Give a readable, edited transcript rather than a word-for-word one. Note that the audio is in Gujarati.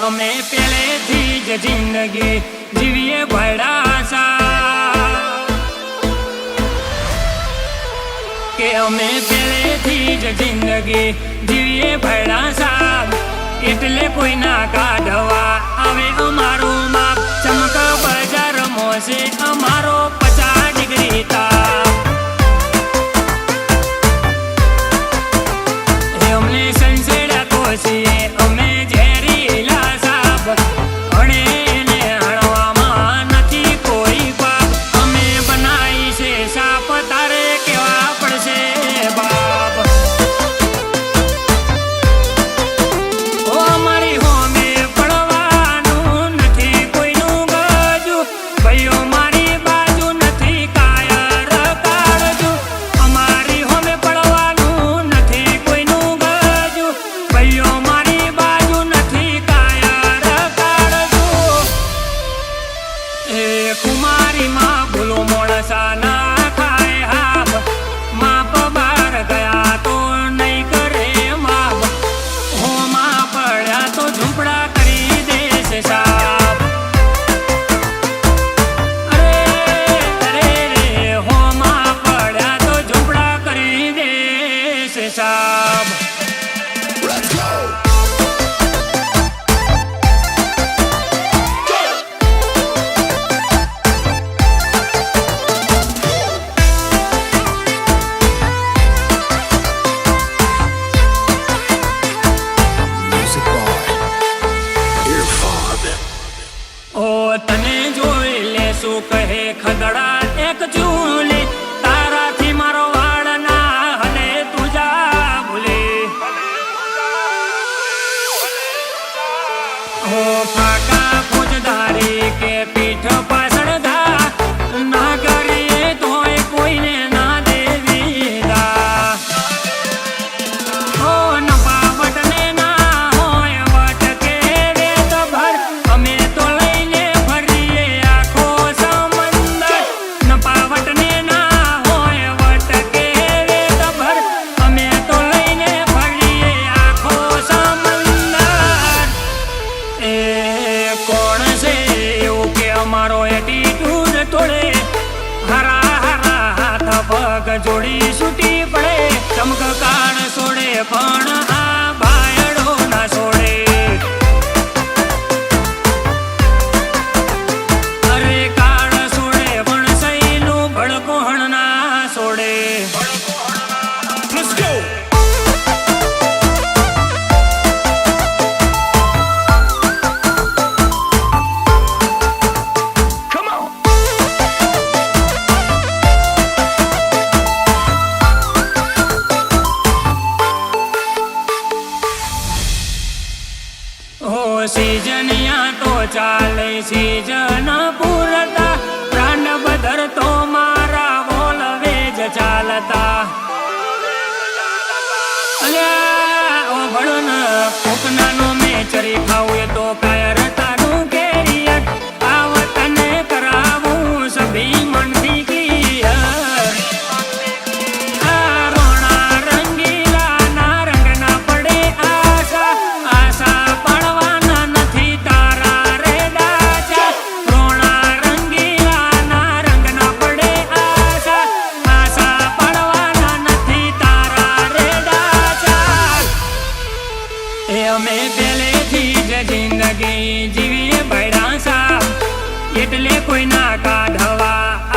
અમે પહેલેથી જ જિંદગી જીવીએ ભડાસા કે અમે પહેલેથી જ જિંદગી જીવીએ ભડાસા એટલે કોઈ ના કાઢવા આવે અમારું માપ ચમક બજાર મોસે અમારો 50 ડિગ્રી તાપ અમને સંસેડા કોસીએ અમે ઝેરીલા સાપ અને એને હણવામાં નથી કોઈ પાપ અમે બનાવી છે સાપ તારે કેવા પડશે બાપ ઓ અમારી હોમે પડવાનું નથી કોઈનું ગજુ ભાઈઓ મારી બાજુ નથી કાયર કાળજુ અમારી હોમે પડવાનું નથી કોઈનું ગજુ ભાઈઓ મારી બાજુ નથી કાયર કાળજુ એ કુમારીમાં ભૂલો મોણસા ના ખાય હાબ માપ બાર ગયા તો નહીં કરે માપ હોમાં પડ્યા તો ઝૂંપડા કરી દેશે સાપ અરે અરે રે હોમાં પડ્યા તો ઝૂંપડા કરી દેશે સાપ Music by Earfod. ઓ તને જોઈ લેશું કહે ખદડા એક ચૂલી તારાથી મારો વાળ ના હલે તું જા ભૂલે હો ફાકા ફોજદારી કે પીઠ પાછળ ધા ના કરીએ તોય કોઈને ના દેવી દા હો નપાવટને ના હોય વટ કે વેત ભર અમે તો લઈને ફરીએ આખો સમંદર નપાવટને ના હોય વટ કે વેત ભર અમે તો લઈને ફરીએ આખો સમંદર એ કોણ છે એવું કે અમારો એટીટ્યુડ તોડે હરા હરા હાથ પગ જોડી છૂટી પડે ચમક કાળ છોડે પણ આ બાયડો ના છોડે અરે કાળ છોડે પણ સહીનું ભડકોહણ ના છોડે Let's go. Come on. હો સીઝનિયા તો ચાલે સીઝન પૂરતા બ્રાન્ડ બદર તો મારા વોલવેજ ચાલતા અલ્યા ઓ ભણન કોકનાનો મેં ચરી ખાવું એ તો કાયર તારું કેરિયર આ વતને કરાવું સભી મનથી ક્લિયર આ રોણા રંગીલા ના રંગ ના પડે આશા આશા પડવાના નથી તારા રે દાચા રોણા રંગીલા ના રંગ ના પડે આશા આશા પડવાના નથી તારા રે દાચા એ અમે પહેલેથી જ જિંદગી જીવીએ ભડાસા એટલે કોઈ ના કાઢવા